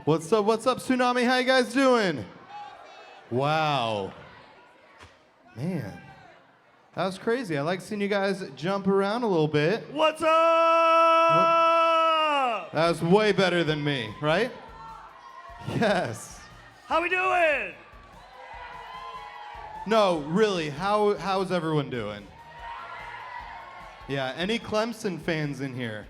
What's up, Tsunami? How you guys doing? Wow. Man, that was crazy. I like seeing you guys jump around a little bit. What's up? That was way better than me, right? Yes. How we doing? No, really, how's everyone doing? Yeah, any Clemson fans in here?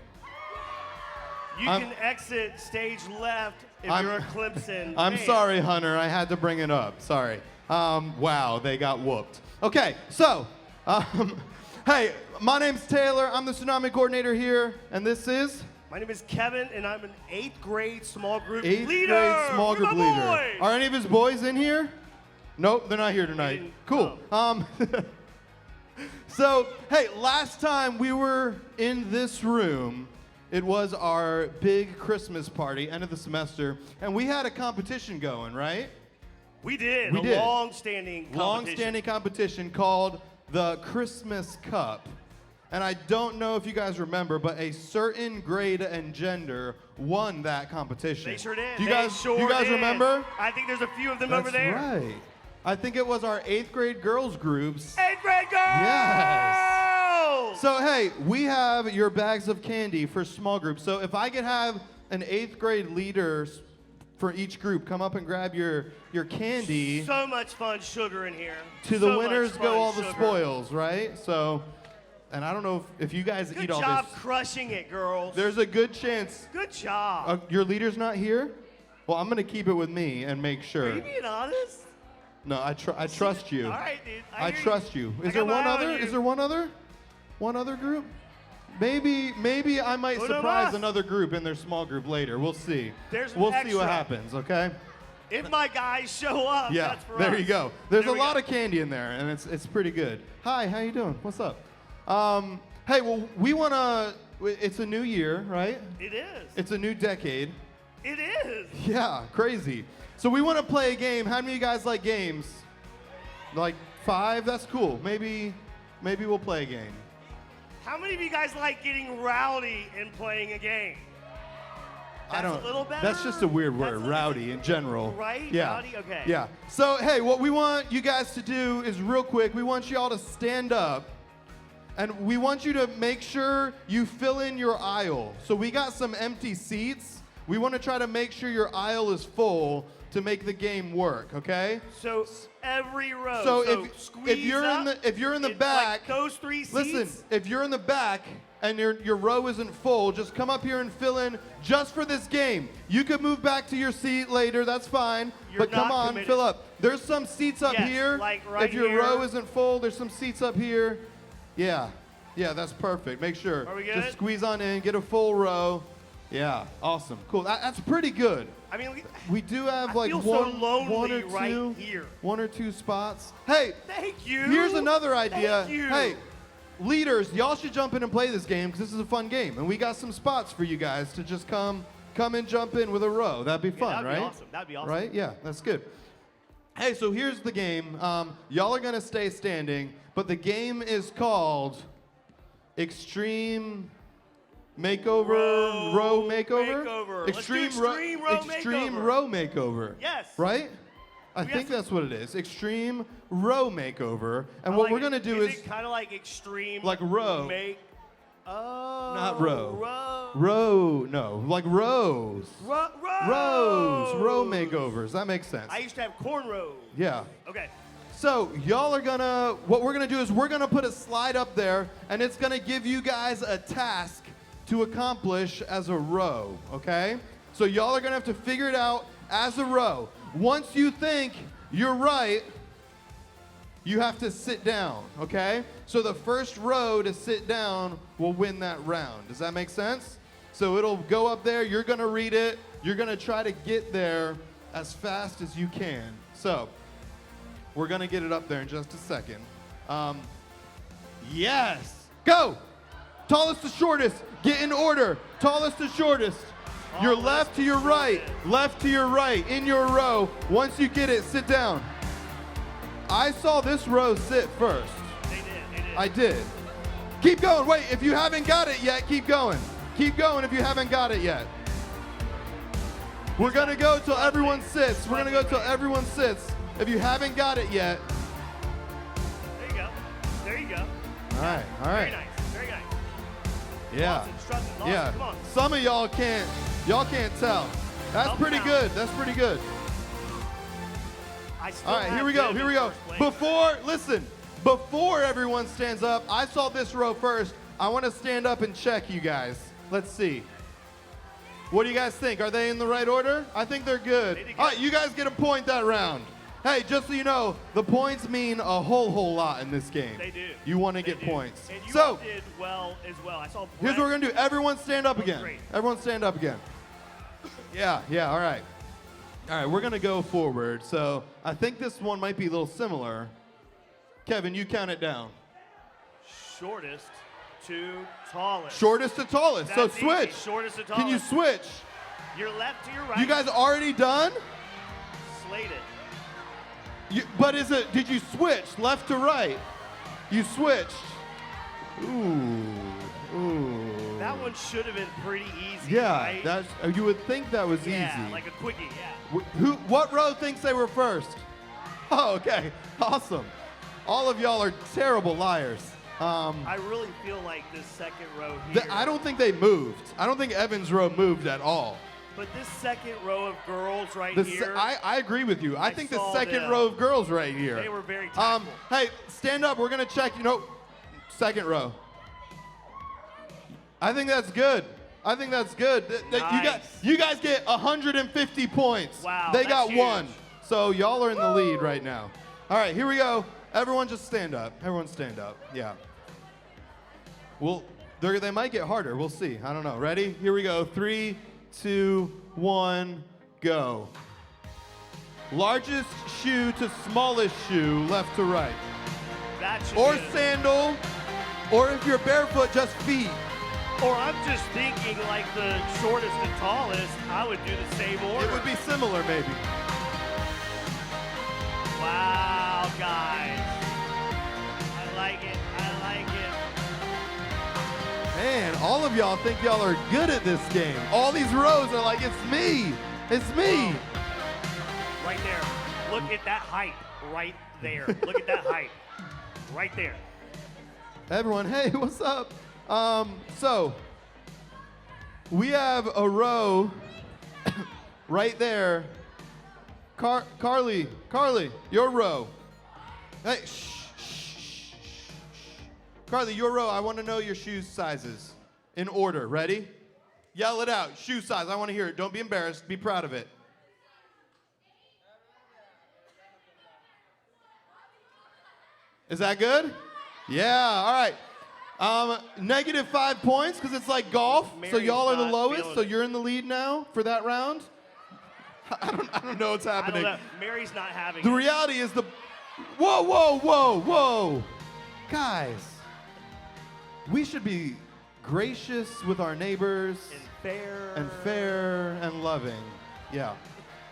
You can exit stage left if you're a Clemson I'm fan. sorry, Hunter. I had to bring it up. Sorry. Wow, they got whooped. Okay, so, hey, my name's Taylor. I'm the Tsunami coordinator here, and this is? My name is Kevin, and I'm an 8th grade small group leader. 8th grade small Where group are my leader. boys? Are any of his boys in here? Nope, they're not here tonight. Cool. So, hey, last time we were in this room, it was our big Christmas party, end of the semester, and we had a competition going, right? We did. We did. Long-standing competition. Long-standing competition called the Christmas Cup. And I don't know if you guys remember, but a certain grade and gender won that competition. They sure did. Do you They guys, sure you guys did. remember? I think there's a few of them That's over there. right. I think it was our 8th grade girls groups. 8th grade girls! Yes. So, hey, we have your bags of candy for small groups. So if I could have an 8th grade leader for each group come up and grab your candy. So much fun sugar in here. To the So winners much go fun all the sugar. spoils, right? So, and I don't know if you guys Good eat all job this. crushing it, girls. There's a good chance. Good job. Your leader's not here? Well, I'm going to keep it with me and make sure. Are you being honest? No, I trust you. All right, dude. I hear trust you. I Is there got my one eye on other? you. Is there one other? One other group? Maybe I might Uno surprise mas. another group in their small group later. We'll see. There's an We'll see extra. what happens, okay? If my guys show up, Yeah, that's for there us. you go. There's There a we lot go. of candy in there, and it's pretty good. Hi, how you doing? What's up? Hey, well, we want to, it's a new year, right? It is. It's a new decade. It is. Yeah, crazy. So we want to play a game. How many of you guys like games? Like 5? That's cool. Maybe we'll play a game. How many of you guys like getting rowdy and playing a game? I don't. a little better? That's just a weird word, That's a- rowdy in general. Right? Yeah. Rowdy? Okay. Yeah. So, hey, what we want you guys to do is real quick, we want you all to stand up and we want you to make sure you fill in your aisle. So we got some empty seats. We want to try to make sure your aisle is full to make the game work, okay? So every row. So if squeeze you're up, if you're in the like back, those 3 seats. listen, if you're in the back and your row isn't full, just come up here and fill in just for this game. You could move back to your seat later, that's fine. You're but come not on, committed. Fill up. There's some seats up Yes, here. like right if your here. row isn't full, there's some seats up here. Yeah. Yeah, that's perfect. Make sure. Are we good? Just squeeze on in, get a full row. Yeah, awesome. Cool. That's pretty good. I mean, We do have I like feel so one lonely or right two, here. 1 or 2 spots. Hey, Thank you. here's another idea. Thank you. Hey, leaders, y'all should jump in and play this game because this is a fun game, and we got some spots for you guys to just come and jump in with a row. That'd be fun, that'd right? be awesome. That'd be awesome. Right? Yeah, that's good. Hey, so here's the game. Y'all are gonna stay standing, but the game is called Extreme Makeover, Row Makeover? Makeover. Let's do Extreme Row Extreme Makeover. Row Makeover. Yes. Right? I We think got that's what it is. Extreme Row Makeover. And I what like we're it. gonna do is it kind of like extreme. like row. Oh. Not row. Row. no, like rows. Rows. Row makeovers. That makes sense. I used to have cornrows. Yeah. Okay. So y'all are gonna, what we're gonna do is we're gonna put a slide up there and it's gonna give you guys a task to accomplish as a row, okay? So y'all are gonna have to figure it out as a row. Once you think you're right, you have to sit down, okay? So the first row to sit down will win that round. Does that make sense? So it'll go up there, you're gonna read it, you're gonna try to get there as fast as you can. So, we're gonna get it up there in just a second. Yes, go! Tallest to shortest, get in order. Tallest to shortest. Your left to your right, left to your right, in your row. Once you get it, sit down. I saw this row sit first. They did. I did. Keep going, wait, if you haven't got it yet, keep going. Keep going if you haven't got it yet. We're going to go till everyone sits. We're going to go till everyone sits. If you haven't got it yet. There you go. There you go. All right. All right. Very nice. Very nice. Yeah. Lawson, Lawson, Yeah. come on. Some of y'all can't tell. That's Help pretty him out. good. That's pretty good. I still All right, have here we go. Viv Here in we go. first place. Before everyone stands up, I saw this row first. I want to stand up and check you guys. Let's see. What do you guys think? Are they in the right order? I think they're good. All right, you guys get a point that round. Hey, just so you know, the points mean a whole lot in this game. They do. You want to They get do. points. And you So, all did well as well. I saw here's what we're going to do. Everyone stand up That was again. great. Everyone stand up again. Yeah, all right. All right, we're going to go forward. So I think this one might be a little similar. Kevin, you count it down. Shortest to tallest. Shortest to tallest. That's So switch. easy. Shortest to tallest. Can you switch? Your left to your right. You guys already done? Slated. But did you switch left to right? You switched. Ooh. That one should have been pretty easy. Yeah, right? you would think that was Yeah, easy. like a quickie. Yeah. What row thinks they were first? Oh, okay. Awesome. All of y'all are terrible liars. I really feel like this second row here. I don't think they moved. I don't think Evan's row moved at all. But this second row of girls right The here. I agree with you. I think the saw second them. row of girls right here. They were very tactful. Hey, stand up. We're going to check. Second row. I think that's good. I think that's good. Nice. You guys get 150 points. Wow, They that's got huge. one. So y'all are in the lead right now. All right, here we go. Everyone just stand up. Everyone stand up. Yeah. They might get harder. We'll see. I don't know. Ready? Here we go. 3, 2, 1, go. Largest shoe to smallest shoe, left to right. That should Or be it. sandal, or if you're barefoot, just feet. Or I'm just thinking like the shortest and tallest, I would do the same order. It would be similar, maybe. Wow, guys. I like it. I like it. Man, all of y'all think y'all are good at this game. All these rows are like, it's me. It's me. Right there. Look at that height. Right there. Look at that height. Right there. Everyone, hey, what's up? So, we have a row right there. Carly, your row. Hey, shh. Carly, your row. I want to know your shoe sizes in order. Ready? Yell it out. Shoe size. I want to hear it. Don't be embarrassed. Be proud of it. Is that good? Yeah. All right. -5 points because it's like golf. So Mary's y'all are the not lowest. feeling So it. you're in the lead now for that round. I don't know what's I happening. don't know. Mary's not having The it. reality is whoa. Guys, we should be gracious with our neighbors And fair. fair and loving. Yeah.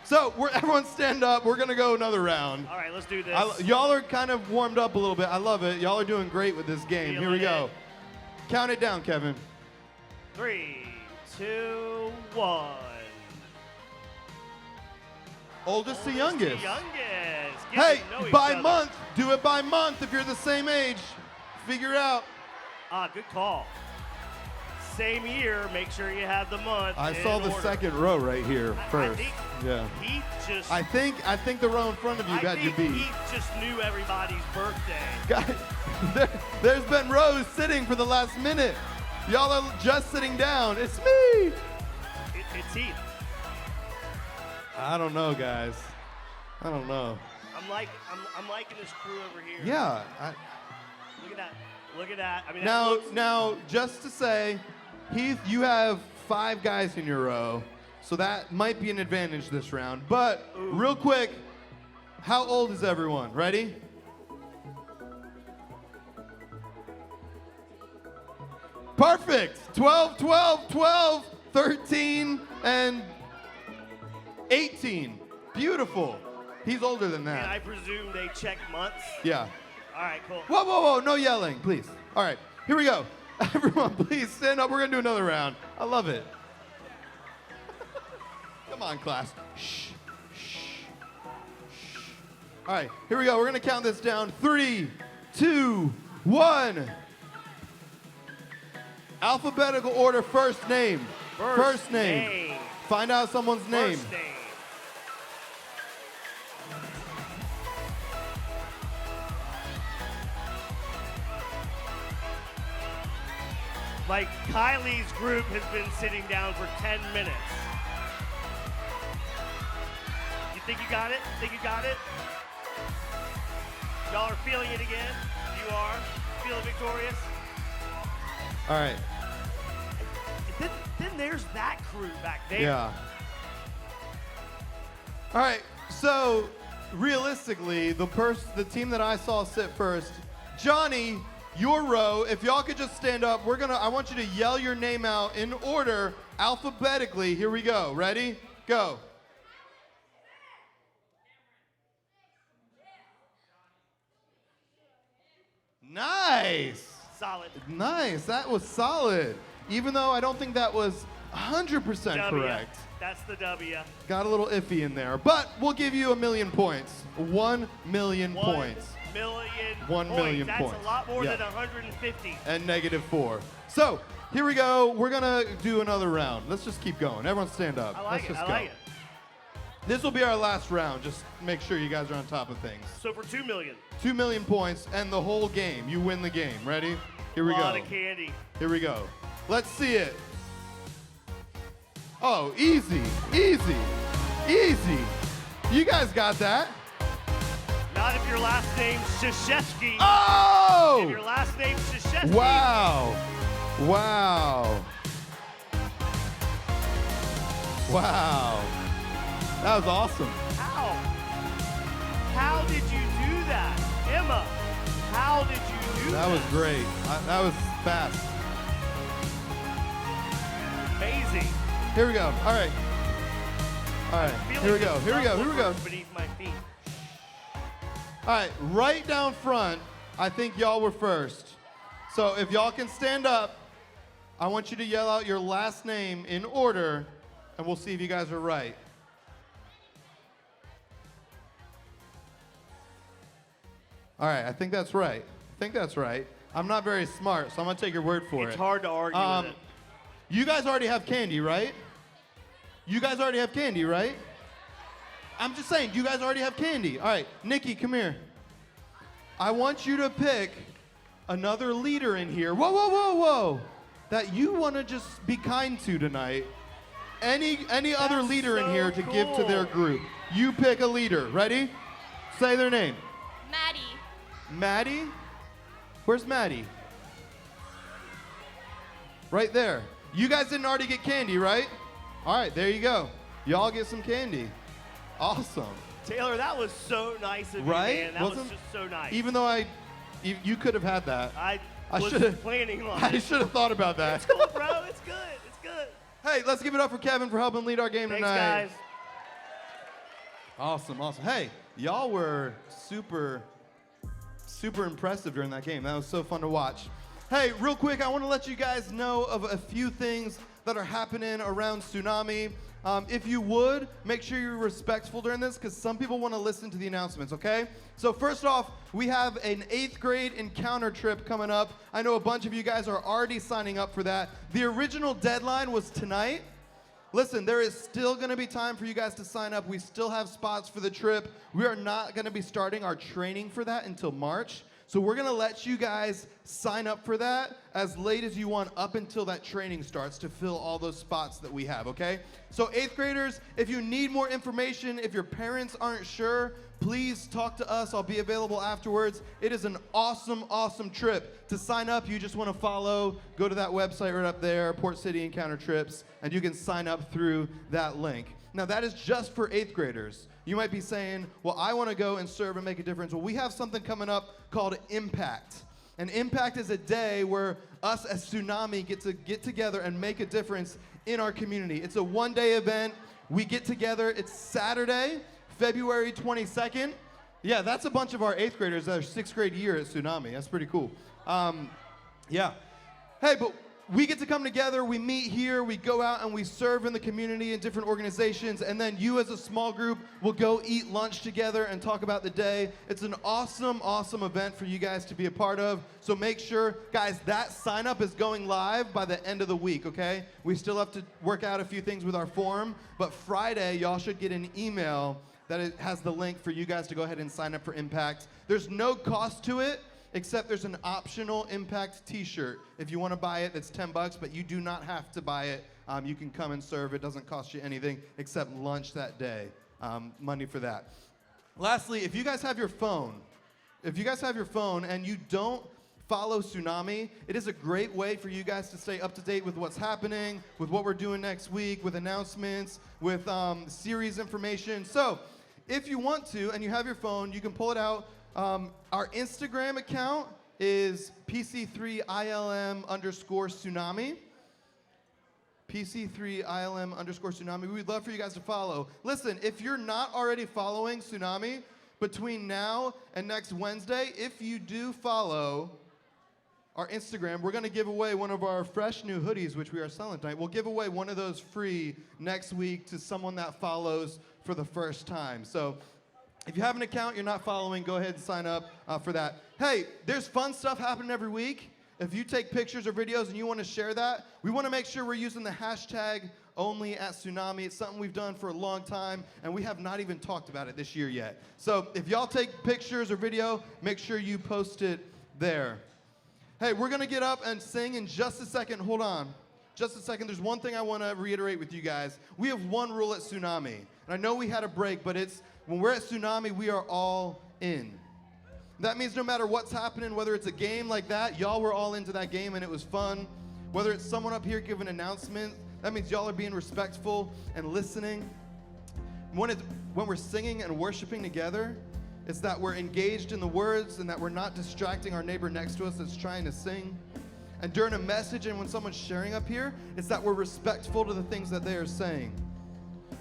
So everyone stand up. We're gonna go another round. All right, let's do this. Y'all are kind of warmed up a little bit. I love it. Y'all are doing great with this game. Here we go. Count it down, Kevin. 3, 2, 1. Oldest to Oldest to youngest. youngest. Get Hey, to know each by other. month. Do it by month if you're the same age. Figure it out. Good call. Same year, make sure you have the month. I in saw the order. second row right here I first. think Yeah. He just. I think the row in front of you I got you think beat. he just knew everybody's birthday. Guys, there's been rows sitting for the last minute. Y'all are just sitting down. It's me. It's Heath. I don't know, guys. I don't know. I'm liking this crew over here. Yeah. Look at that. Look at that. I mean, Now, that looks, now, just to say, Heath, you have 5 guys in your row, so that might be an advantage this round. But real quick, how old is everyone? Ready? Perfect. 12, 12, 12, 13, and 18. Beautiful. He's older than and I that. presume they check months. Yeah. All right, cool. Whoa, no yelling, please. All right, here we go. Everyone, please stand up. We're gonna do another round. I love it. Come on, class. Shh. Shh. Shh. All right, here we go. We're going to count this down. 3, 2, 1. Alphabetical order, first name. First name. Find out someone's name. First name. Like Kylie's group has been sitting down for 10 minutes. You think you got it? Think you got it? Y'all are feeling it again? You are? Feeling victorious? All right. Then there's that crew back there. Yeah. All right. So realistically, the team that I saw sit first, Johnny, your row. If y'all could just stand up, I want you to yell your name out in order alphabetically. Here we go. Ready? Go. Nice. Solid. Nice. That was solid. Even though I don't think that was 100% W. correct. That's the W. Got a little iffy in there. But we'll give you 1,000,000 points. 1,000,000 points. 1,000,000 1 million That's points. a lot more Yeah. than 150. And -4. So here we go. We're going to do another round. Let's just keep going. Everyone stand up. I like Let's it. just I go. like it. This will be our last round. Just make sure you guys are on top of things. So for 2 million. 2,000,000 points and the whole game. You win the game. Ready? Here we A lot go. of candy. Here we go. Let's see it. Oh, easy, easy, easy. You guys got that. Not if your last name's Krzyzewski. Oh! If your last name's Krzyzewski. Wow. Wow. Wow. That was awesome. How? How did you do that? Emma, how did you do that? That was great. That was fast. Amazing. Here we go. All right. All right. Feeling Here we the go. Here we go. Here we go. subwoofer beneath my feet. All right. Right down front, I think y'all were first. So if y'all can stand up, I want you to yell out your last name in order, and we'll see if you guys are right. All right. I think that's right. I think that's right. I'm not very smart, so I'm going to take your word for it. It's hard to argue with it. You guys already have candy, right? You guys already have candy, right? I'm just saying, you guys already have candy. All right, Nikki, come here. I want you to pick another leader in here. Whoa, whoa, whoa, whoa. That you want to just be kind to tonight. Any other That's leader in so here to give to their cool. group. You pick a leader. Ready? Say their name. Maddie. Maddie? Where's Maddie? Right there. You guys didn't already get candy, right? All right, there you go. Y'all get some candy. Awesome. Taylor, that was so nice of Right? you, man. That Wasn't- was just so nice. Even though you could have had that. I I was should've- planning on I it. should have thought about that. It's cool, bro. It's good. It's good. Hey, let's give it up for Kevin for helping lead our game Thanks, tonight. guys. Awesome, awesome. Hey, y'all were super impressive during that game. That was so fun to watch. Hey, real quick, I want to let you guys know of a few things that are happening around Tsunami. If you would, make sure you're respectful during this because some people want to listen to the announcements, okay? So first off, we have an 8th grade encounter trip coming up. I know a bunch of you guys are already signing up for that. The original deadline was tonight. Listen, there is still going to be time for you guys to sign up. We still have spots for the trip. We are not going to be starting our training for that until March. So we're going to let you guys sign up for that as late as you want up until that training starts to fill all those spots that we have, okay? So 8th graders, if you need more information, if your parents aren't sure, please talk to us. I'll be available afterwards. It is an awesome, awesome trip. To sign up, you just want to follow, go to that website right up there, Port City Encounter Trips, and you can sign up through that link. Now, that is just for 8th graders. You might be saying, well, I want to go and serve and make a difference. Well, we have something coming up called Impact. And Impact is a day where us as Tsunami get together and make a difference in our community. It's a one-day event. We get together. It's Saturday, February 22nd. Yeah, that's a bunch of our 8th graders that are 6th grade year at Tsunami. That's pretty cool. Yeah. Hey, but we get to come together, we meet here, we go out and we serve in the community in different organizations, and then you as a small group will go eat lunch together and talk about the day. It's an awesome, awesome event for you guys to be a part of. So make sure, guys, that sign up is going live by the end of the week, okay? We still have to work out a few things with our form, but Friday, y'all should get an email that it has the link for you guys to go ahead and sign up for Impact. There's no cost to it, except there's an optional Impact t-shirt. If you want to buy it, it's $10, but you do not have to buy it. You can come and serve. It doesn't cost you anything except lunch that day. Money for that. Lastly, if you guys have your phone, and you don't follow Tsunami, it is a great way for you guys to stay up to date with what's happening, with what we're doing next week, with announcements, with series information. So if you want to, and you have your phone, you can pull it out. Our Instagram account is PC3ILM_Tsunami. PC3ILM_Tsunami. We would love for you guys to follow. Listen, if you're not already following Tsunami, between now and next Wednesday, if you do follow our Instagram, we're going to give away one of our fresh new hoodies, which we are selling tonight. We'll give away one of those free next week to someone that follows for the first time. So if you have an account you're not following, go ahead and sign up for that. Hey, there's fun stuff happening every week. If you take pictures or videos and you want to share that, we want to make sure we're using the hashtag #OnlyAtTsunami. It's something we've done for a long time, and we have not even talked about it this year yet. So if y'all take pictures or video, make sure you post it there. Hey, we're going to get up and sing in just a second. Hold on. Just a second. There's one thing I want to reiterate with you guys. We have one rule at Tsunami. And I know we had a break, but it's when we're at Tsunami, we are all in. That means no matter what's happening, whether it's a game like that, y'all were all into that game and it was fun. Whether it's someone up here giving an announcement, that means y'all are being respectful and listening. When we're singing and worshiping together, it's that we're engaged in the words and that we're not distracting our neighbor next to us that's trying to sing. And during a message and when someone's sharing up here, it's that we're respectful to the things that they are saying.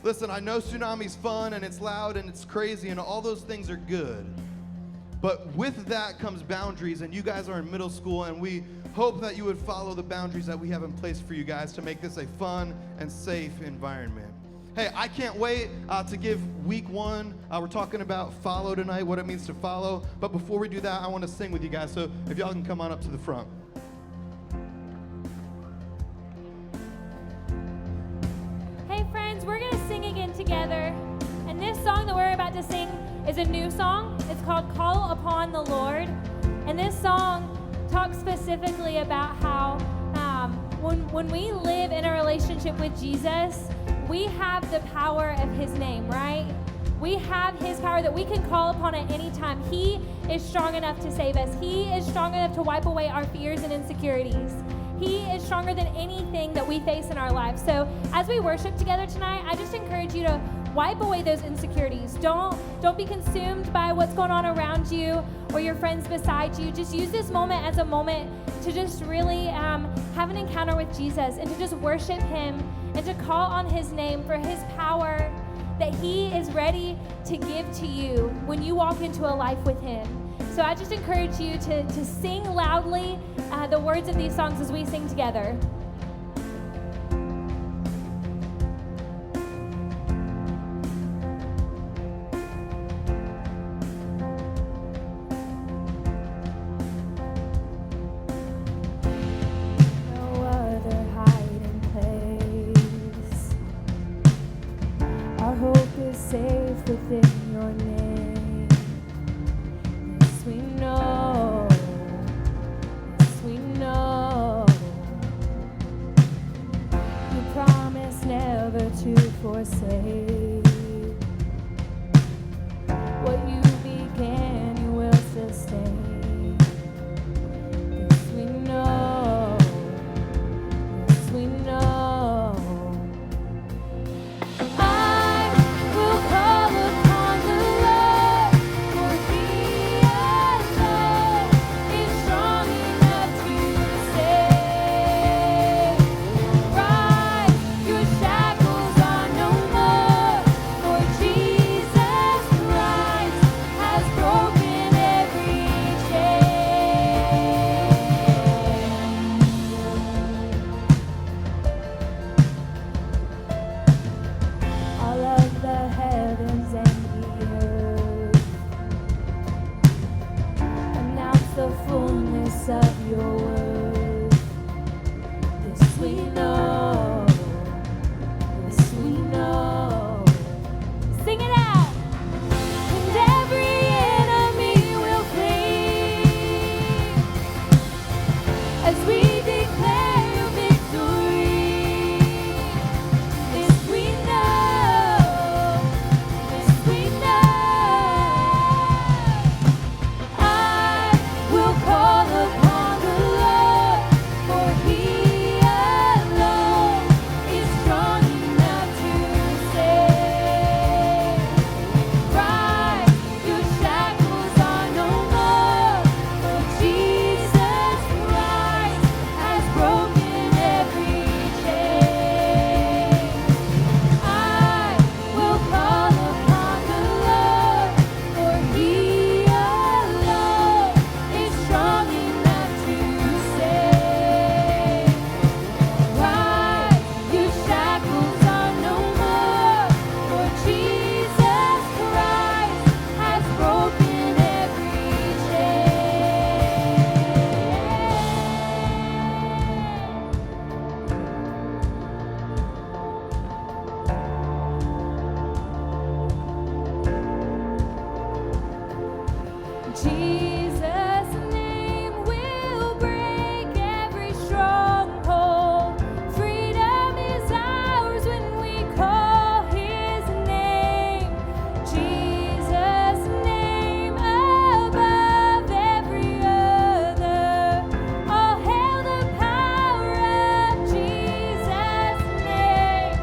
Listen, I know Tsunami's fun and it's loud and it's crazy and all those things are good. But with that comes boundaries, and you guys are in middle school, and we hope that you would follow the boundaries that we have in place for you guys to make this a fun and safe environment. Hey, I can't wait to give week one. We're talking about follow tonight, what it means to follow. But before we do that, I want to sing with you guys. So if y'all can come on up to the front. Hey friends, we're going to sing again together. And this song that we're about to sing is a new song. It's called Call Upon the Lord. And this song talks specifically about how when we live in a relationship with Jesus, we have the power of his name, right? We have his power that we can call upon at any time. He is strong enough to save us. He is strong enough to wipe away our fears and insecurities. He is stronger than anything that we face in our lives. So as we worship together tonight, I just encourage you to wipe away those insecurities. Don't be consumed by what's going on around you or your friends beside you. Just use this moment as a moment to just really have an encounter with Jesus and to just worship him and to call on his name for his power that he is ready to give to you when you walk into a life with him. So I just encourage you to sing loudly the words of these songs as we sing together. No other hiding place. Our hope is safe within your name. Yes, we know. Yes, we know. You promise never to forsake. What you began, you will sustain. Yes, we know. Yes, we know. I will call upon fullness of your word. This we know. This we know. Sing it out. And every enemy will flee as we declare your victory. This we know. This we know. I will call upon the Lord, for He alone is strong enough to save. Rise, your shackles are no more, for Jesus Christ has broken every chain. I will call upon the Lord, for He alone is strong enough to save. Rise, your shackles are no more, for Jesus Christ has broken every chain. Jesus' name will break every stronghold. Freedom is ours when we call His name. Jesus' name above every other. All hail the power of Jesus' name.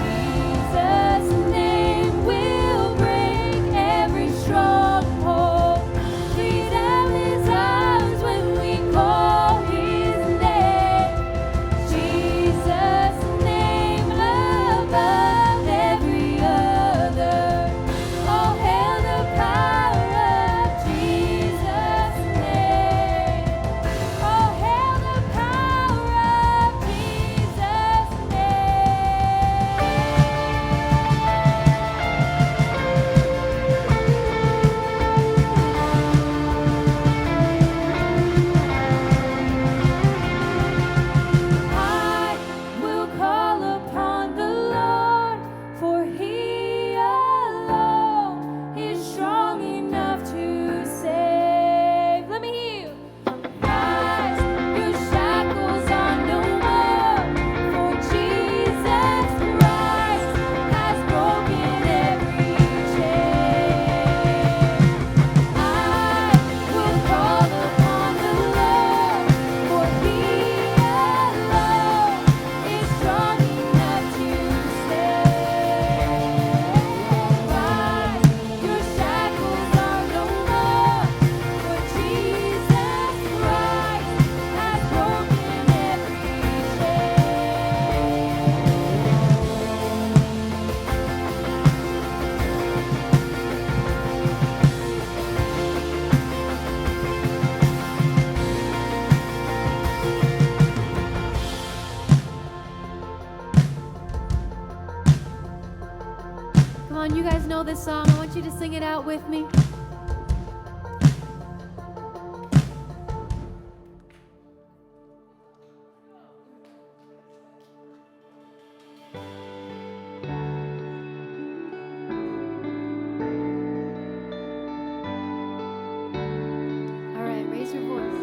Jesus' name will break every stronghold. Freedom is ours when we call His name. Jesus' name above every other. All hail the power of Jesus' name. All hail the power of Jesus' I will call upon the Lord, for He alone is strong enough to save. Let me hear you. Rise, your shackles are no more, for Jesus Christ has broken every chain. I will call upon the Lord, for He alone is strong enough to save. Rise, your shackles are no more, for Jesus Christ has broken every Come on, you guys know this song. I want you to sing it out with me. All right, raise your voice.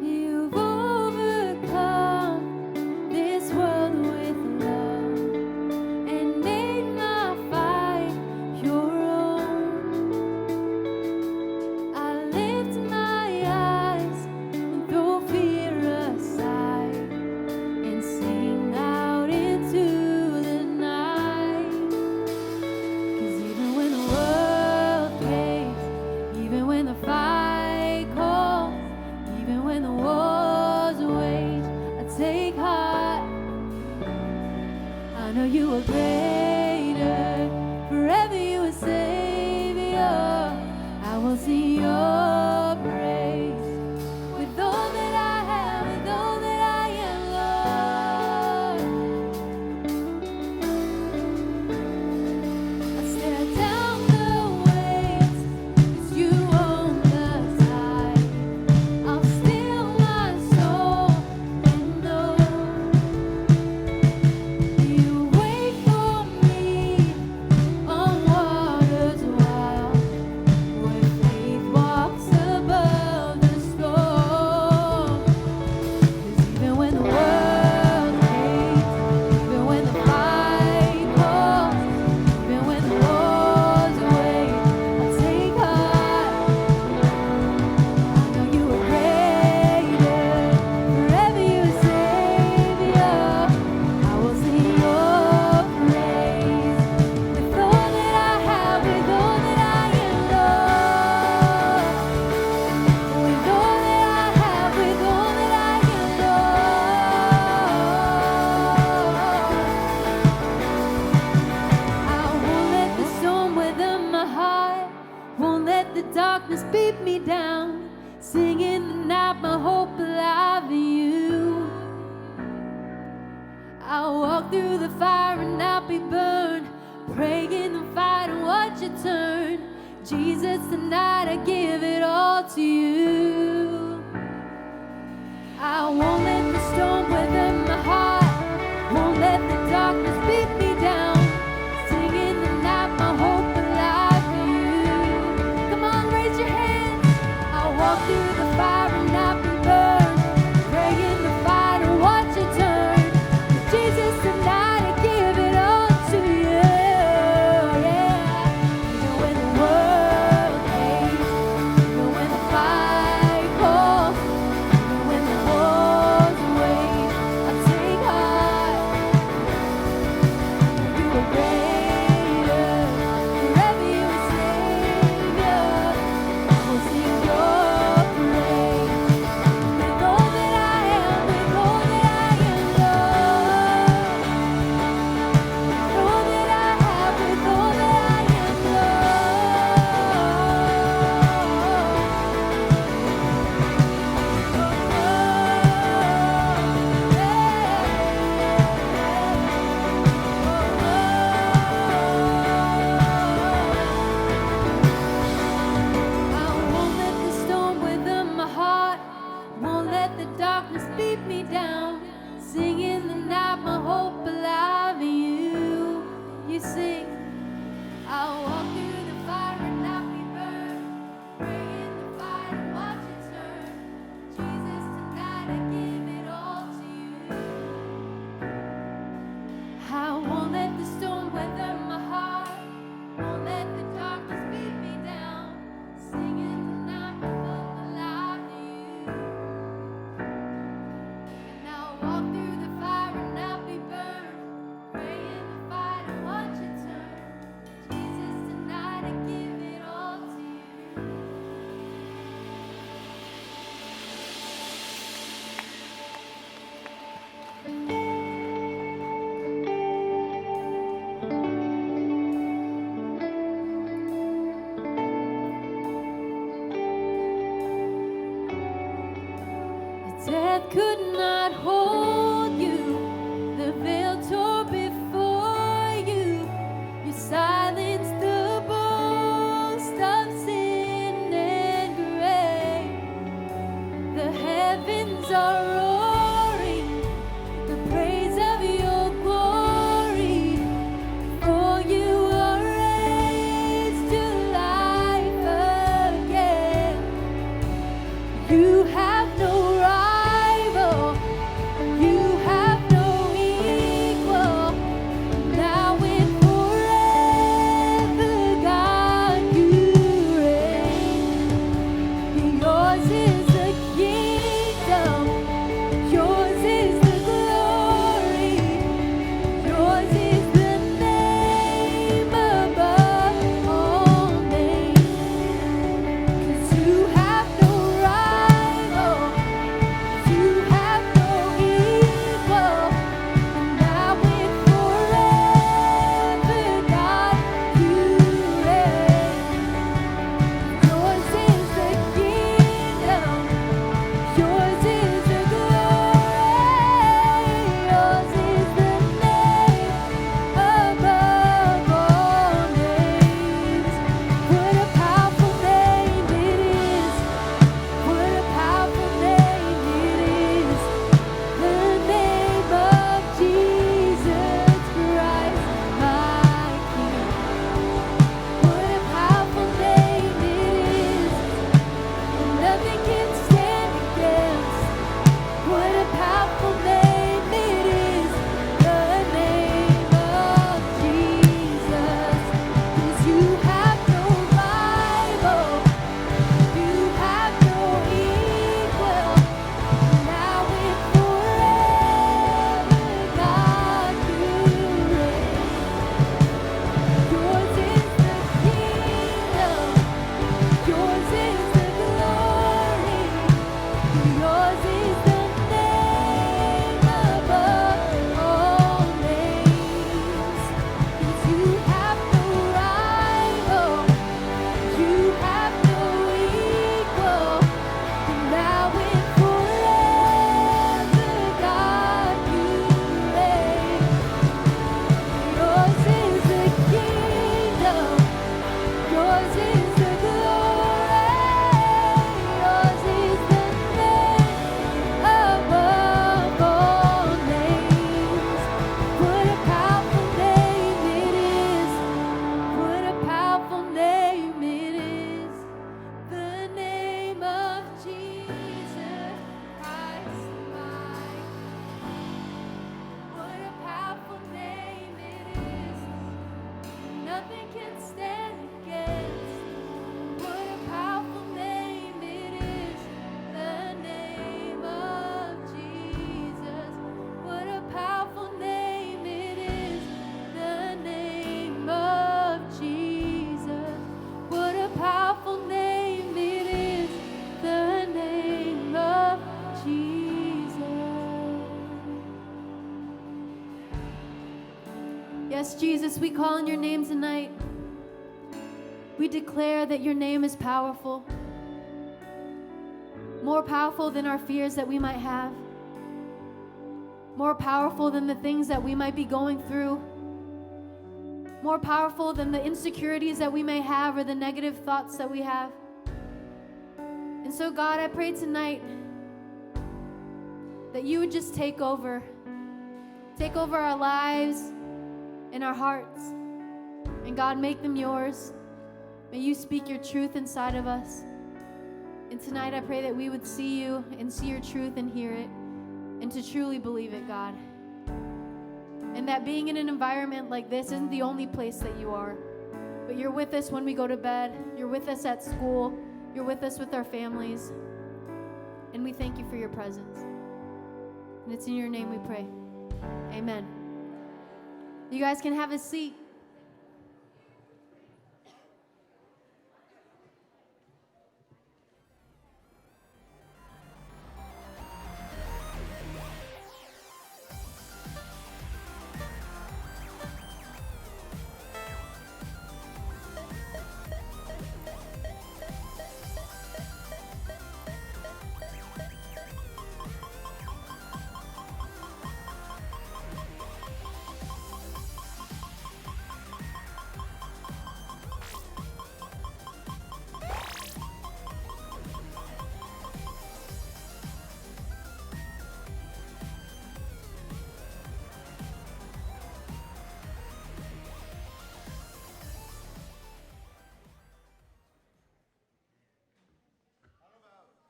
You've overcome this world with love and made my fight your own. down, singing the night my hope alive in you. I'll walk through the fire and not be burned, praying and fight and watch it turn. Jesus, tonight I give it all to you. I won't let the storm weather my heart, won't let the darkness beat me down, singing the night my hope alive for you. Come on, raise your hands. I'll walk through the fire and not be burned, praying the fight and watch it turn. Jesus, tonight I give it all to you. Yeah. Even when the world hates, even when the fight calls, even when the walls wait, I take heart. You are greater, forever you are Savior. I will sing your praise. With all that I am, with all that I am, Lord. With all that I have, with all that I am, I won't let the storm weather my heart, won't let the darkness beat me down, singing the night my hope alive in you. You sing, I'll walk through the fire and not be burned, praying the fire and watch it turn. Jesus, tonight I give it all to you. I won't let the storm weather my heart, won't let the darkness beat me down, singing the night my hope alive in you. And I'll walk through the fire and not be burned, praying the fight and watch it turn. Jesus, tonight I give it all to you. Death could not hold you, the veil tore before you. You silenced the boast of sin and grave. The heavens are roaring, the praise of your glory. For you are raised to life again. You have no rival, you have no equal. Now and forever, God, you reign. Yours is the kingdom, yours is the glory, yours is the name above all names. 'Cause you have no rival, Yes, Jesus, we call on your name tonight. We declare that your name is powerful, more powerful than our fears that we might have, more powerful than the things that we might be going through, more powerful than the insecurities that we may have or the negative thoughts that we have. And so, God, I pray tonight that you would just take over our lives and our hearts. And God, make them yours. May you speak your truth inside of us. And tonight I pray that we would see you and see your truth and hear it and to truly believe it, God. And that being in an environment like this isn't the only place that you are, but you're with us when we go to bed. You're with us at school. You're with us with our families. And we thank you for your presence. And it's in your name we pray. Amen. You guys can have a seat.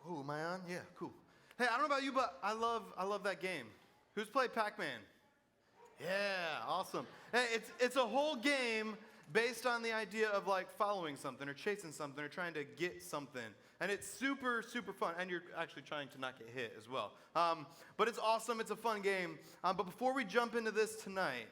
Oh, am I on? Yeah, cool. Hey, I don't know about you, but I love that game. Who's played Pac-Man? Yeah, awesome. Hey, it's a whole game based on the idea of like following something or chasing something or trying to get something. And it's super, super fun. And you're actually trying to not get hit as well. But it's awesome. It's a fun game. But before we jump into this tonight,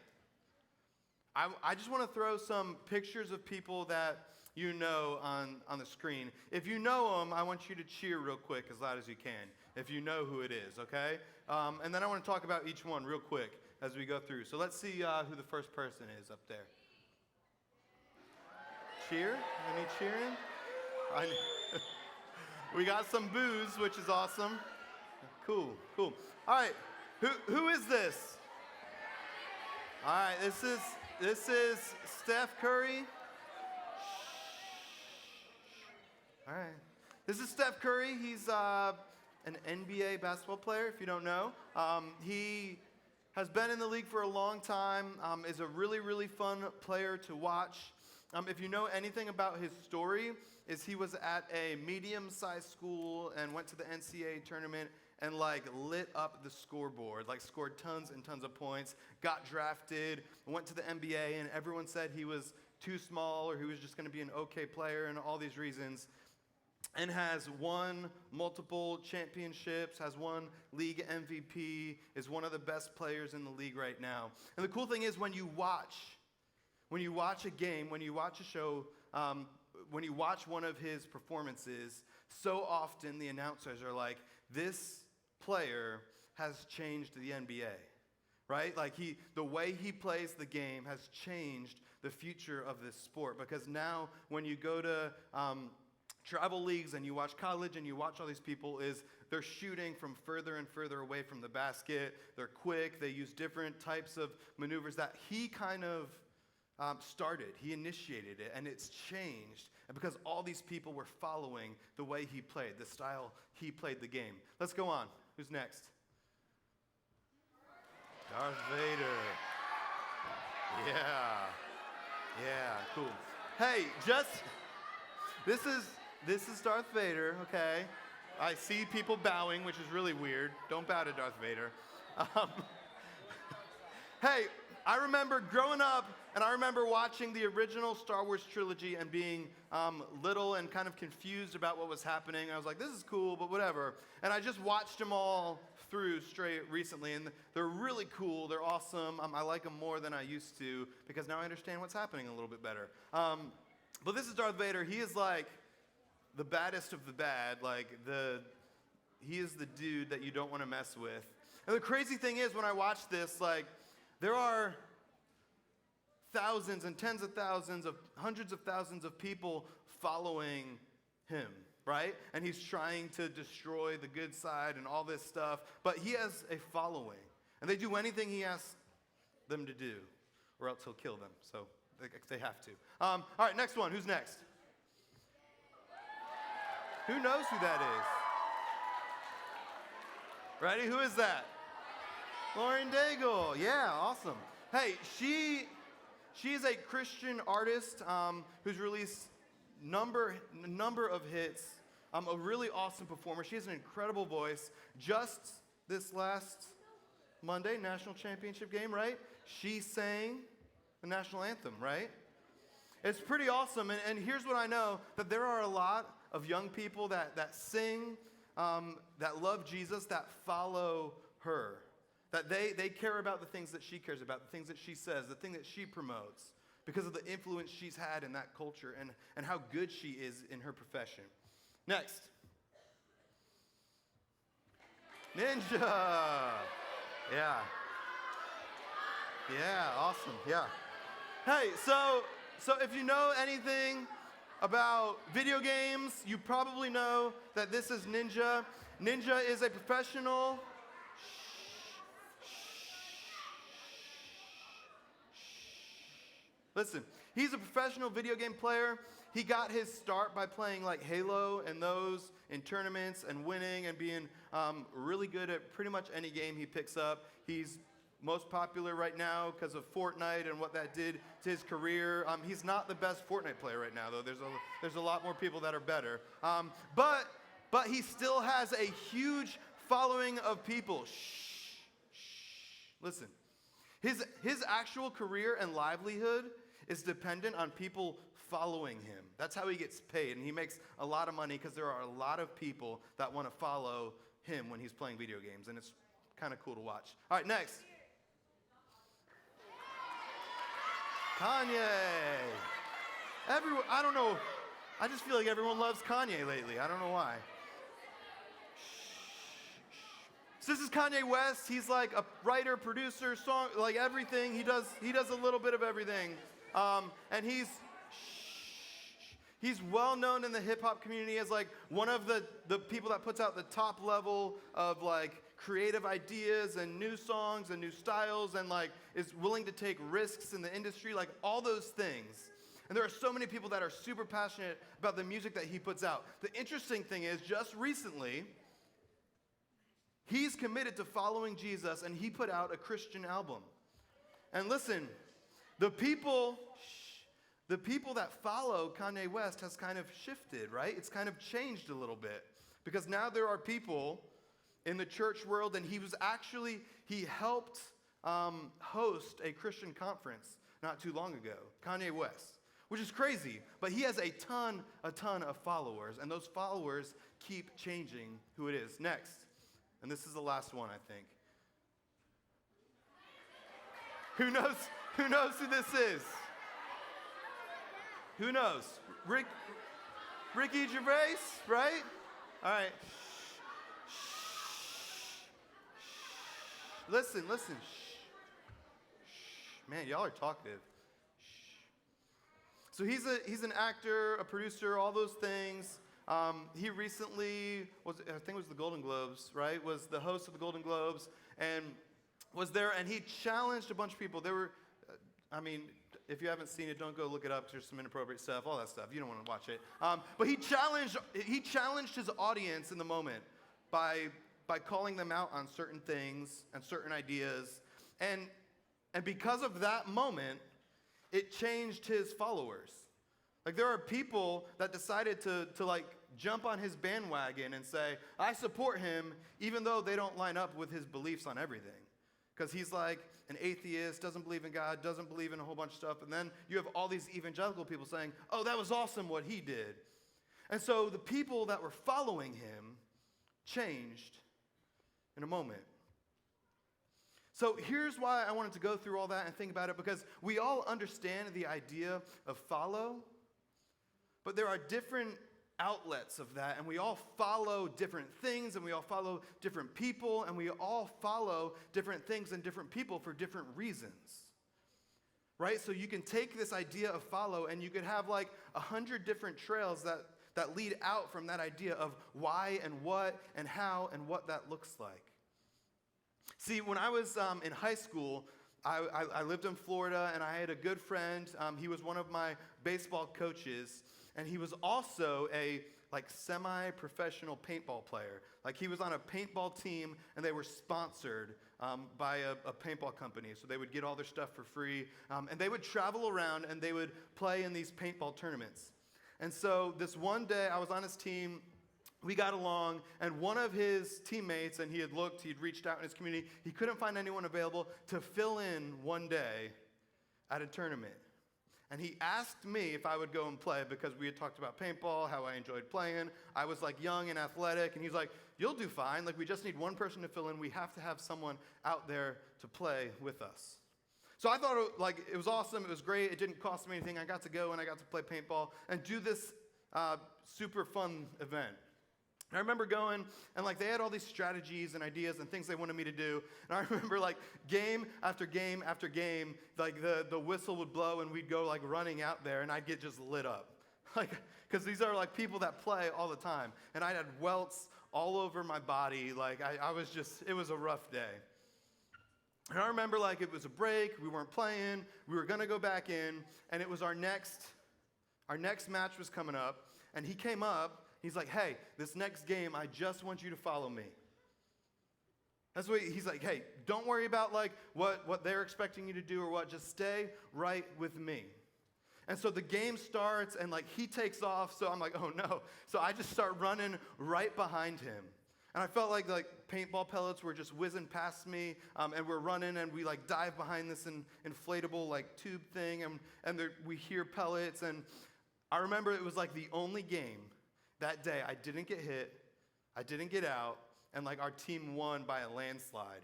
I just want to throw some pictures of people that you know on the screen. If you know them, I want you to cheer real quick as loud as you can if you know who it is, okay? And then I want to talk about each one real quick as we go through. So let's see who the first person is up there. Cheer? Any cheering? We got some boos, which is awesome. Cool. All right, who is this? All right, this is Steph Curry. All right. This is Steph Curry. He's an NBA basketball player, if you don't know. He has been in the league for a long time, is a really, really fun player to watch. If you know anything about his story, is he was at a medium-sized school and went to the NCAA tournament and like lit up the scoreboard, like scored tons and tons of points, got drafted, went to the NBA, and everyone said he was too small or he was just going to be an okay player and all these reasons. And has won multiple championships, has won league MVP, is one of the best players in the league right now. And the cool thing is when you watch a game, when you watch a show, when you watch one of his performances, so often the announcers are like, this player has changed the NBA, right? Like the way he plays the game has changed the future of this sport, because now when you go to travel leagues and you watch college and you watch all these people, is they're shooting from further and further away from the basket. They're quick. They use different types of maneuvers that he kind of started. He initiated it, and it's changed. And because all these people were following the way he played, the style he played the game. Let's go on. Who's next? Darth Vader. Yeah, cool. Hey, this is Darth Vader, okay? I see people bowing, which is really weird. Don't bow to Darth Vader. Hey, I remember growing up, and I remember watching the original Star Wars trilogy and being little and kind of confused about what was happening. I was like, this is cool, but whatever. And I just watched them all through straight recently, and they're really cool. They're awesome. I like them more than I used to because now I understand what's happening a little bit better. But this is Darth Vader. He is like the baddest of the bad. He is the dude that you don't want to mess with. And the crazy thing is, when I watch this, like, there are thousands and tens of thousands of hundreds of thousands of people following him, right? And he's trying to destroy the good side and all this stuff, but he has a following. And they do anything he asks them to do, or else he'll kill them. So they have to. All right, next one. Who's next? Who knows who that is? Ready? Who is that? Lauren Daigle. Yeah, awesome. Hey, she is a Christian artist who's released number of hits. A really awesome performer. She has an incredible voice. Just this last Monday, national championship game, right? She sang the national anthem, right? It's pretty awesome. And here's what I know, that there are a lot of young people that sing, that love Jesus, that follow her. That they care about the things that she cares about, the things that she says, the thing that she promotes, because of the influence she's had in that culture and how good she is in her profession. Next. Ninja. Yeah. Yeah, awesome. Yeah. Hey, so if you know anything about video games, you probably know that this is Ninja. Ninja is a professional. Listen, he's a professional video game player. He got his start by playing like Halo and those in tournaments and winning and being really good at pretty much any game he picks up. He's most popular right now because of Fortnite and what that did to his career. He's not the best Fortnite player right now, though. There's a lot more people that are better. But he still has a huge following of people. Shh. Listen, his actual career and livelihood is dependent on people following him. That's how he gets paid, and he makes a lot of money because there are a lot of people that want to follow him when he's playing video games, and it's kind of cool to watch. All right, next. Kanye. Everyone, I don't know. I just feel like everyone loves Kanye lately. I don't know why. So this is Kanye West. He's like a writer, producer, song, like everything. He does a little bit of everything. And he's well known in the hip hop community as like one of the people that puts out the top level of like creative ideas and new songs and new styles, and like is willing to take risks in the industry, like all those things. And there are so many people that are super passionate about the music that he puts out. The interesting thing is, just recently, he's committed to following Jesus, and he put out a Christian album. And listen, the people that follow Kanye West has kind of shifted, right? It's kind of changed a little bit. Because now there are people in the church world, and he helped host a Christian conference not too long ago, Kanye West, which is crazy. But he has a ton of followers, and those followers keep changing who it is. Next, and this is the last one, I think. Who knows who this is? Who knows? Ricky Gervais, right? All right. Listen. Man, y'all are talkative. So he's an actor, a producer, all those things. He recently I think it was the Golden Globes, right? Was the host of the Golden Globes, and was there, and he challenged a bunch of people. There were, if you haven't seen it, don't go look it up. There's some inappropriate stuff, all that stuff. You don't want to watch it. But he challenged his audience in the moment by calling them out on certain things and certain ideas, and because of that moment, it changed his followers. Like, there are people that decided to like jump on his bandwagon and say, I support him, even though they don't line up with his beliefs on everything. Because he's like an atheist, doesn't believe in God, doesn't believe in a whole bunch of stuff. And then you have all these evangelical people saying, oh, that was awesome what he did. And so the people that were following him changed in a moment. So here's why I wanted to go through all that and think about it, because we all understand the idea of follow, but there are different outlets of that, and we all follow different things, and we all follow different people, and we all follow different things and different people for different reasons. right? So you can take this idea of follow and you could have like 100 different trails that lead out from that idea of why and what and how and what that looks like. See, when I was in high school, I lived in Florida, and I had a good friend. He was one of my baseball coaches, and he was also a semi-professional paintball player. Like, he was on a paintball team, and they were sponsored by a paintball company, so they would get all their stuff for free, and they would travel around, and they would play in these paintball tournaments. And so this one day, I was on his team. We got along, and one of his teammates, and he'd reached out in his community, he couldn't find anyone available to fill in one day at a tournament. And he asked me if I would go and play because we had talked about paintball, how I enjoyed playing. I was like young and athletic, and he's like, "You'll do fine. Like, we just need one person to fill in. We have to have someone out there to play with us." So I thought it was awesome. It was great. It didn't cost me anything. I got to go and I got to play paintball and do this super fun event. And I remember going, and they had all these strategies and ideas and things they wanted me to do. And I remember game after game after game, the whistle would blow and we'd go running out there and I'd get just lit up. Because these are people that play all the time. And I had welts all over my body. It was a rough day. And I remember it was a break, we weren't playing, we were gonna go back in, and it was our next match was coming up, and he came up. He's like, "Hey, this next game, I just want you to follow me." That's what he's like, "Hey, don't worry about what they're expecting you to do or what, just stay right with me." And so the game starts and he takes off, so I'm like, "Oh no." So I just start running right behind him. And I felt like paintball pellets were just whizzing past me, and we're running and we dive behind this inflatable tube thing, and we hear pellets. And I remember it was the only game that day I didn't get hit, I didn't get out, and our team won by a landslide.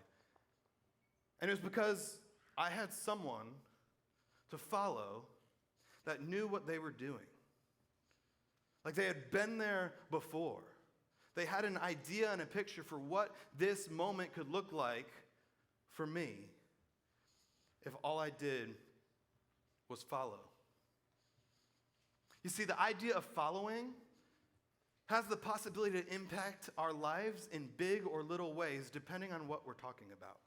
And it was because I had someone to follow that knew what they were doing. They had been there before. They had an idea and a picture for what this moment could look like for me if all I did was follow. You see, the idea of following has the possibility to impact our lives in big or little ways, depending on what we're talking about.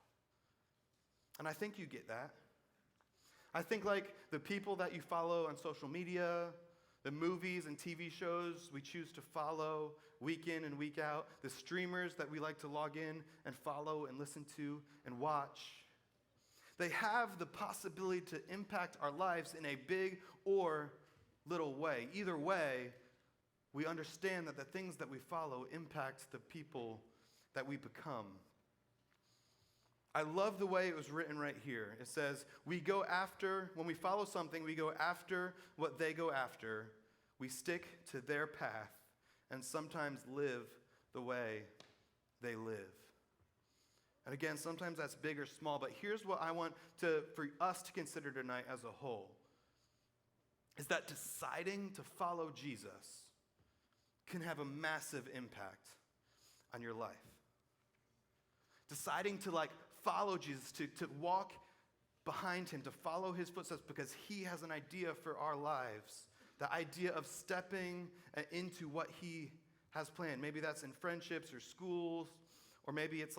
And I think you get that. I think the people that you follow on social media, the movies and TV shows we choose to follow week in and week out, the streamers that we like to log in and follow and listen to and watch, they have the possibility to impact our lives in a big or little way. Either way, we understand that the things that we follow impact the people that we become. I love the way it was written right here. It says, when we follow something, we go after what they go after. We stick to their path and sometimes live the way they live. And again, sometimes that's big or small, but here's what I want for us to consider tonight as a whole, is that deciding to follow Jesus can have a massive impact on your life. Deciding to follow Jesus, to walk behind him, to follow his footsteps because he has an idea for our lives. The idea of stepping into what he has planned. Maybe that's in friendships or schools, or maybe it's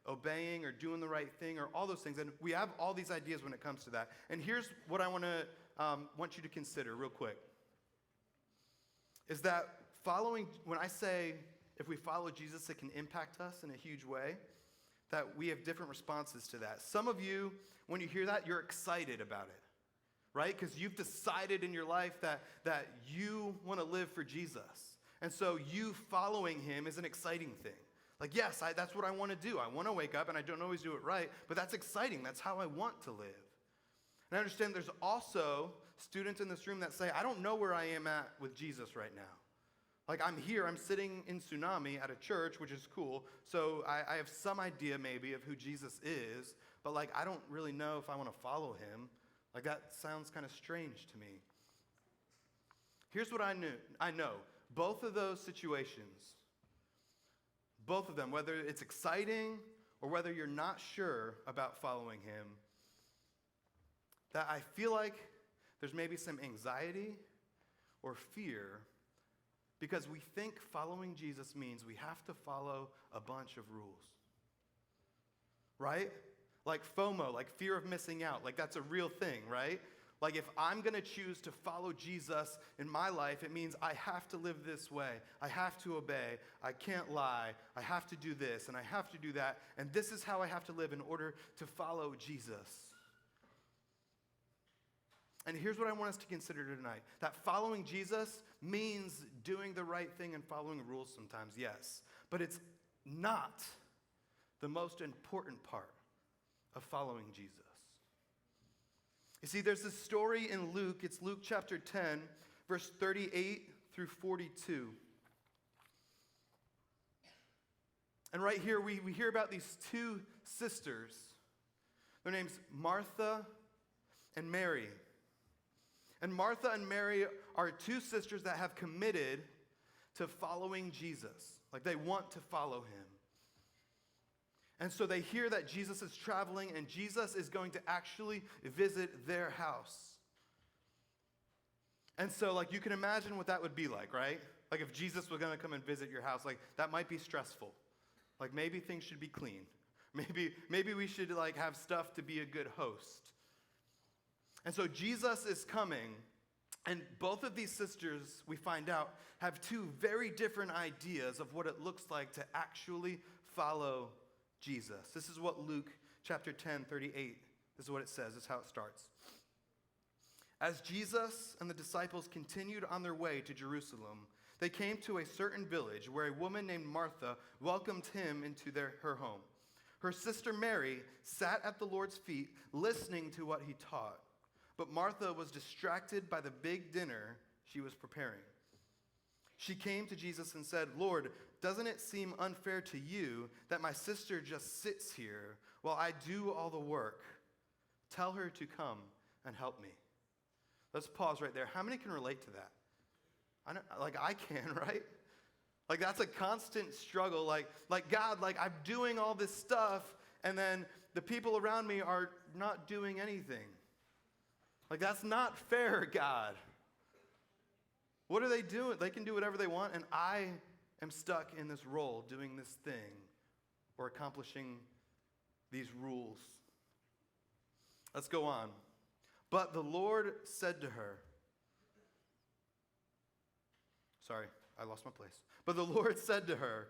obeying or doing the right thing or all those things. And we have all these ideas when it comes to that. And here's what I want you to consider real quick. Is that when I say if we follow Jesus, it can impact us in a huge way, that we have different responses to that. Some of you, when you hear that, you're excited about it, right? Because you've decided in your life that you want to live for Jesus. And so you following him is an exciting thing. Yes, that's what I want to do. I want to wake up, and I don't always do it right, but that's exciting. That's how I want to live. And I understand there's also students in this room that say, I don't know where I am at with Jesus right now. I'm here, I'm sitting in Tsunami at a church, which is cool, so I have some idea maybe of who Jesus is, but I don't really know if I want to follow him. That sounds kind of strange to me. Here's what I know. Both of those situations, both of them, whether it's exciting or whether you're not sure about following him, that I feel like there's maybe some anxiety or fear because we think following Jesus means we have to follow a bunch of rules. Right? Like FOMO, like fear of missing out. Like that's a real thing, right? Like if I'm going to choose to follow Jesus in my life, it means I have to live this way. I have to obey. I can't lie. I have to do this and I have to do that. And this is how I have to live in order to follow Jesus. And here's what I want us to consider tonight. That following Jesus means doing the right thing and following rules sometimes, yes. But it's not the most important part of following Jesus. You see, there's this story in Luke. It's Luke chapter 10, verse 38 through 42. And right here, we hear about these two sisters. Their names Martha and Mary. And Martha and Mary are two sisters that have committed to following Jesus. Like they want to follow him. And so they hear that Jesus is traveling and Jesus is going to actually visit their house. And so like you can imagine what that would be like, right? Like if Jesus was going to come and visit your house, like that might be stressful. Like maybe things should be clean. Maybe we should like have stuff to be a good host. And so Jesus is coming, and both of these sisters, we find out, have two very different ideas of what it looks like to actually follow Jesus. This is what Luke chapter 10, 38, this is what it says. This is how it starts. As Jesus and the disciples continued on their way to Jerusalem, they came to a certain village where a woman named Martha welcomed him into her home. Her sister Mary sat at the Lord's feet listening to what he taught. But Martha was distracted by the big dinner she was preparing. She came to Jesus and said, "Lord, doesn't it seem unfair to you that my sister just sits here while I do all the work? Tell her to come and help me." Let's pause right there. How many can relate to that? I can, right? Like that's a constant struggle. Like God, like I'm doing all this stuff and then the people around me are not doing anything. Like, that's not fair, God. What are they doing? They can do whatever they want, and I am stuck in this role doing this thing or accomplishing these rules. Let's go on. But the Lord said to her, sorry, I lost my place. But the Lord said to her,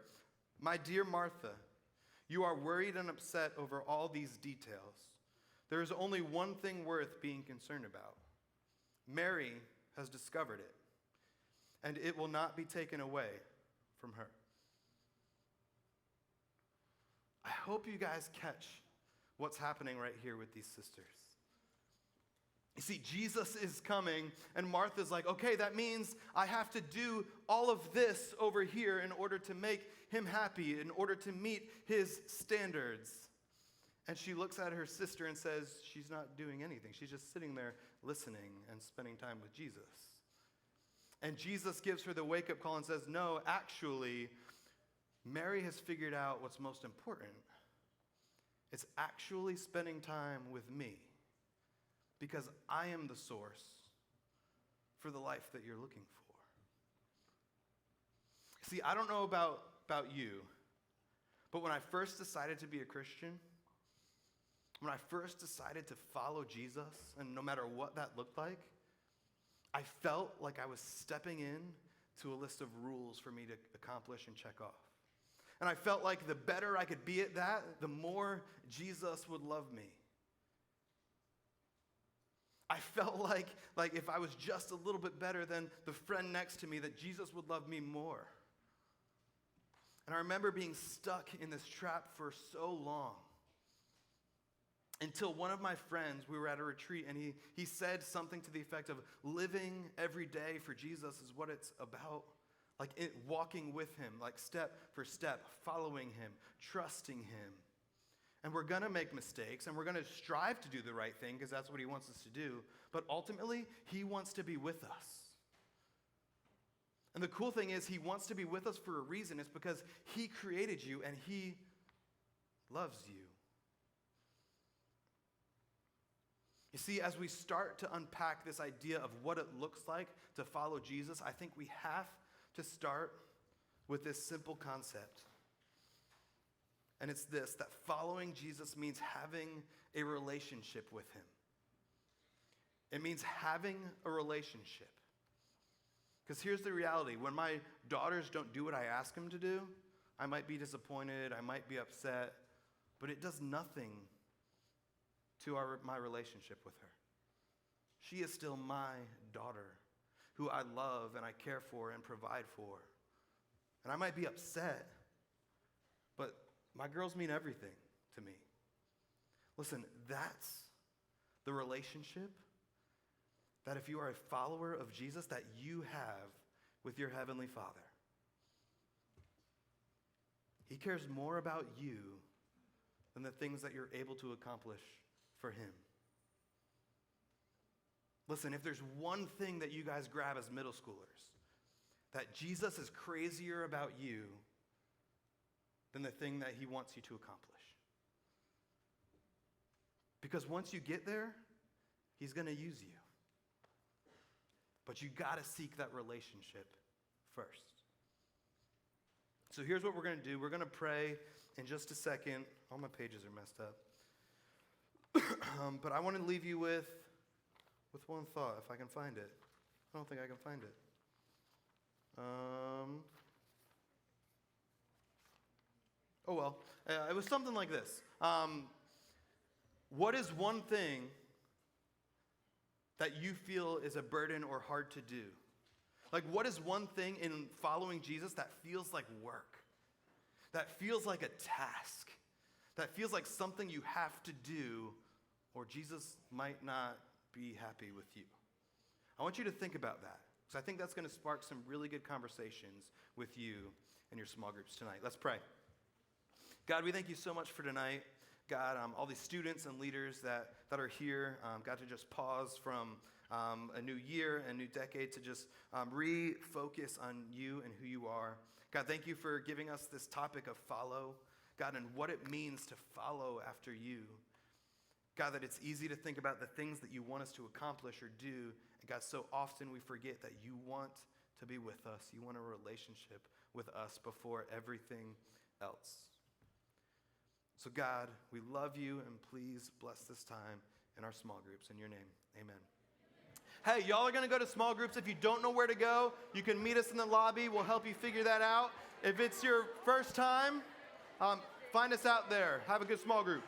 "My dear Martha, you are worried and upset over all these details. There is only one thing worth being concerned about. Mary has discovered it, and it will not be taken away from her." I hope you guys catch what's happening right here with these sisters. You see, Jesus is coming, and Martha's like, okay, that means I have to do all of this over here in order to make him happy, in order to meet his standards. And she looks at her sister and says she's not doing anything. She's just sitting there listening and spending time with Jesus. And Jesus gives her the wake-up call and says, no, actually, Mary has figured out what's most important. It's actually spending time with me because I am the source for the life that you're looking for. See, I don't know about you, but when I first decided to be a Christian, when I first decided to follow Jesus, and no matter what that looked like, I felt like I was stepping in to a list of rules for me to accomplish and check off. And I felt like the better I could be at that, the more Jesus would love me. I felt like if I was just a little bit better than the friend next to me, that Jesus would love me more. And I remember being stuck in this trap for so long. Until one of my friends, we were at a retreat, and he said something to the effect of living every day for Jesus is what it's about. Like walking with him, like step for step, following him, trusting him. And we're going to make mistakes, and we're going to strive to do the right thing because that's what he wants us to do. But ultimately, he wants to be with us. And the cool thing is he wants to be with us for a reason. It's because he created you, and he loves you. You see, as we start to unpack this idea of what it looks like to follow Jesus, I think we have to start with this simple concept. And it's this, that following Jesus means having a relationship with him. It means having a relationship. Because here's the reality. When my daughters don't do what I ask them to do, I might be disappointed, I might be upset, but it does nothing to my relationship with her. She is still my daughter, who I love and I care for and provide for. And I might be upset, but my girls mean everything to me. Listen, that's the relationship that if you are a follower of Jesus, that you have with your Heavenly Father. He cares more about you than the things that you're able to accomplish for him. Listen, if there's one thing that you guys grab as middle schoolers, that Jesus is crazier about you than the thing that he wants you to accomplish. Because once you get there, he's going to use you. But you got to seek that relationship first. So here's what we're going to do. We're going to pray in just a second. All my pages are messed up. But I want to leave you with one thought, if I can find it. I don't think I can find it. Oh well, it was something like this. What is one thing that you feel is a burden or hard to do? Like, what is one thing in following Jesus that feels like work? That feels like a task? That feels like something you have to do, or Jesus might not be happy with you? I want you to think about that, because I think that's going to spark some really good conversations with you and your small groups tonight. Let's pray. God, we thank you so much for tonight. God, all these students and leaders that are here, God, to just pause from a new year, a new decade, to just refocus on you and who you are. God, thank you for giving us this topic of follow, God, and what it means to follow after you. God, that it's easy to think about the things that you want us to accomplish or do, and God, so often we forget that you want to be with us. You want a relationship with us before everything else. So God, we love you, and please bless this time in our small groups. In your name, amen. Hey, y'all are going to go to small groups. If you don't know where to go, you can meet us in the lobby. We'll help you figure that out. If it's your first time, find us out there. Have a good small group.